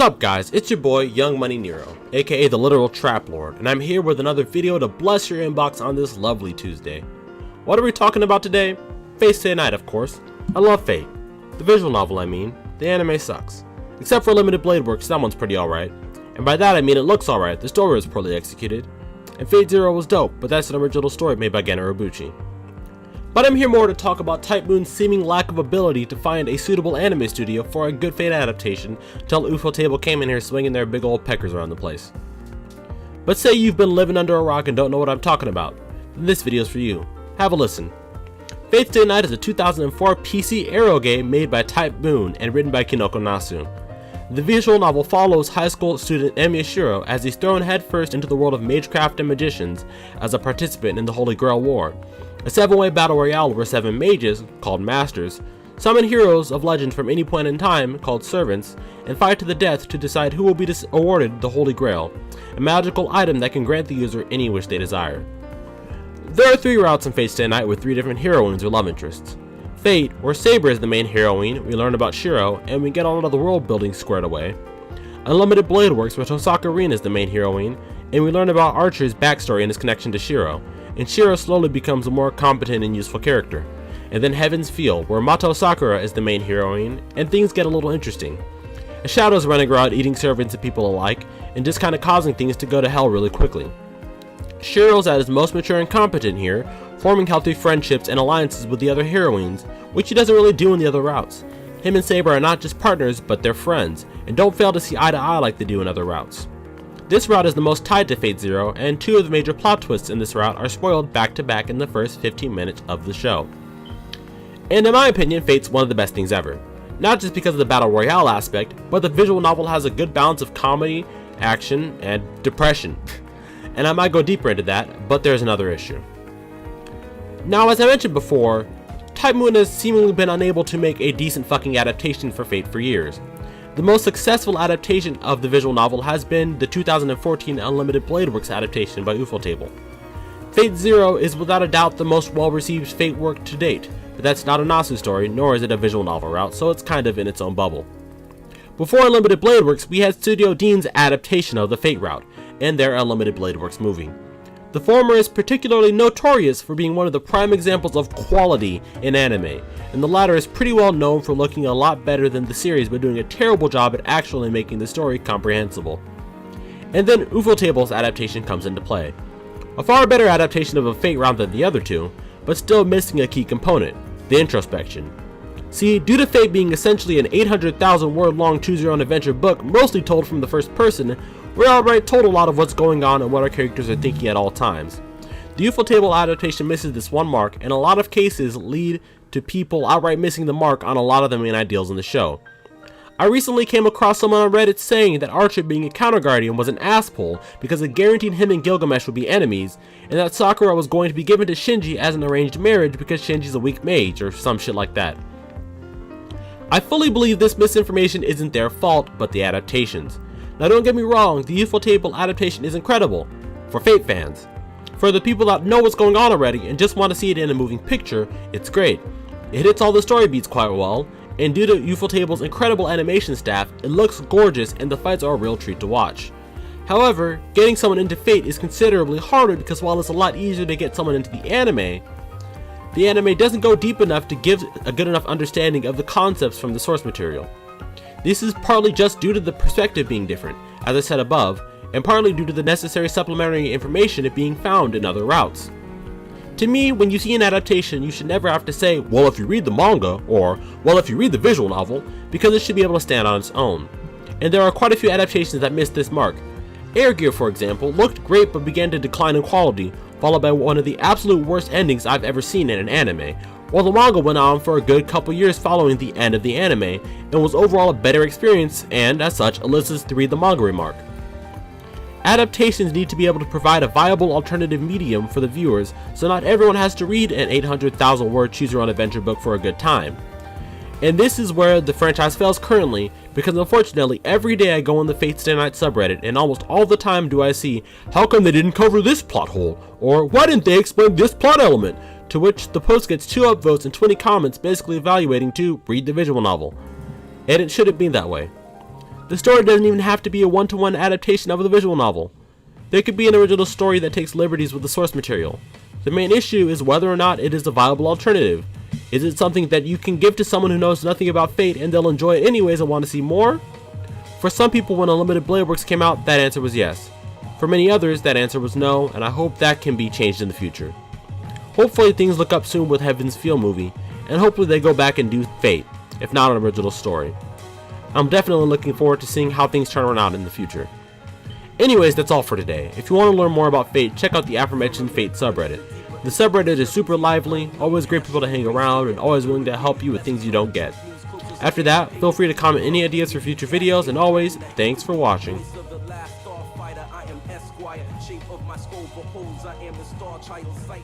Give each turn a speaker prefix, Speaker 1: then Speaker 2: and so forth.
Speaker 1: Sup guys, it's your boy Young Money Nero, aka the literal trap lord, and I'm here with another video to bless your inbox on this lovely Tuesday. What are we talking about today? Fate Stay Night, of course. I love Fate. The visual novel, I mean. The anime sucks. Except for Limited Blade Works, that one's pretty alright. And by that I mean it looks alright, the story was poorly executed. And Fate Zero was dope, but that's an original story made by Gen Urobuchi. But I'm here more to talk about Type Moon's seeming lack of ability to find a suitable anime studio for a good Fate adaptation until ufotable came in here swinging their big old peckers around the place. But say you've been living under a rock and don't know what I'm talking about, then this video's for you. Have a listen. Fate Stay Night is a 2004 PC aero game made by Type Moon and written by Kinoko Nasu. The visual novel follows high school student Emi Shiro as he's thrown headfirst into the world of magecraft and magicians as a participant in the Holy Grail War, a 7-way battle royale where 7 mages, called Masters, summon heroes of legend from any point in time, called Servants, and fight to the death to decide who will be awarded the Holy Grail, a magical item that can grant the user any wish they desire. There are 3 routes in Fate Stay Night with 3 different heroines or love interests. Fate, where Saber is the main heroine, we learn about Shiro, and we get all of the world building squared away. Unlimited Blade Works, where Tosaka Rin is the main heroine, and we learn about Archer's backstory and his connection to Shiro, and Shiro slowly becomes a more competent and useful character. And then Heaven's Feel, where Mato Sakura is the main heroine, and things get a little interesting. A Shadow's running around eating servants and people alike, and just kinda causing things to go to hell really quickly. Shiro's at his most mature and competent here, forming healthy friendships and alliances with the other heroines, which he doesn't really do in the other routes. Him and Saber are not just partners, but they're friends, and don't fail to see eye to eye like they do in other routes. This route is the most tied to Fate Zero, and 2 of the major plot twists in this route are spoiled back to back in the first 15 minutes of the show. And in my opinion, Fate's one of the best things ever. Not just because of the battle royale aspect, but the visual novel has a good balance of comedy, action, and depression. And I might go deeper into that, but there's another issue. Now, as I mentioned before, Type Moon has seemingly been unable to make a decent fucking adaptation for Fate for years. The most successful adaptation of the visual novel has been the 2014 Unlimited Blade Works adaptation by ufotable. Fate Zero is without a doubt the most well-received Fate work to date, but that's not a Nasu story, nor is it a visual novel route, so it's kind of in its own bubble. Before Unlimited Blade Works, we had Studio Dean's adaptation of the Fate route, and their Unlimited Blade Works movie. The former is particularly notorious for being one of the prime examples of quality in anime, and the latter is pretty well known for looking a lot better than the series but doing a terrible job at actually making the story comprehensible. And then ufotable's adaptation comes into play. A far better adaptation of a Fate round than the other 2, but still missing a key component, the introspection. See, due to Fate being essentially an 800,000 word long choose your own adventure book mostly told from the first person, we're outright told a lot of what's going on and what our characters are thinking at all times. The ufotable adaptation misses this one mark, and a lot of cases lead to people outright missing the mark on a lot of the main ideals in the show. I recently came across someone on Reddit saying that Archer being a counter guardian was an asshole because it guaranteed him and Gilgamesh would be enemies, and that Sakura was going to be given to Shinji as an arranged marriage because Shinji's a weak mage, or some shit like that. I fully believe this misinformation isn't their fault, but the adaptations. Now don't get me wrong, the ufotable adaptation is incredible, for Fate fans. For the people that know what's going on already and just want to see it in a moving picture, it's great. It hits all the story beats quite well, and due to ufotable's incredible animation staff, it looks gorgeous and the fights are a real treat to watch. However, getting someone into Fate is considerably harder because while it's a lot easier to get someone into the anime doesn't go deep enough to give a good enough understanding of the concepts from the source material. This is partly just due to the perspective being different, as I said above, and partly due to the necessary supplementary information being found in other routes. To me, when you see an adaptation, you should never have to say, well if you read the manga, or well if you read the visual novel, because it should be able to stand on its own. And there are quite a few adaptations that miss this mark. Air Gear, for example, looked great but began to decline in quality, followed by one of the absolute worst endings I've ever seen in an anime, while the manga went on for a good couple years following the end of the anime, and was overall a better experience, and as such, elicits to read the manga remark. Adaptations need to be able to provide a viable alternative medium for the viewers, so not everyone has to read an 800,000 word choose your own adventure book for a good time. And this is where the franchise fails currently, because unfortunately every day I go on the Fate Stay Night subreddit and almost all the time do I see, how come they didn't cover this plot hole, or why didn't they explain this plot element? To which the post gets 2 upvotes and 20 comments basically evaluating to read the visual novel. And it shouldn't be that way. The story doesn't even have to be a one-to-one adaptation of the visual novel. There could be an original story that takes liberties with the source material. The main issue is whether or not it is a viable alternative. Is it something that you can give to someone who knows nothing about Fate and they'll enjoy it anyways and want to see more? For some people, when Unlimited Blade Works came out, that answer was yes. For many others, that answer was no, and I hope that can be changed in the future. Hopefully things look up soon with Heaven's Feel movie, and hopefully they go back and do Fate, if not an original story. I'm definitely looking forward to seeing how things turn around in the future. Anyways, that's all for today. If you want to learn more about Fate, check out the aforementioned Fate subreddit. The subreddit is super lively, always great people to hang around, and always willing to help you with things you don't get. After that, feel free to comment any ideas for future videos, and always, thanks for watching. Shape of my skull beholds I am the Starr child sight.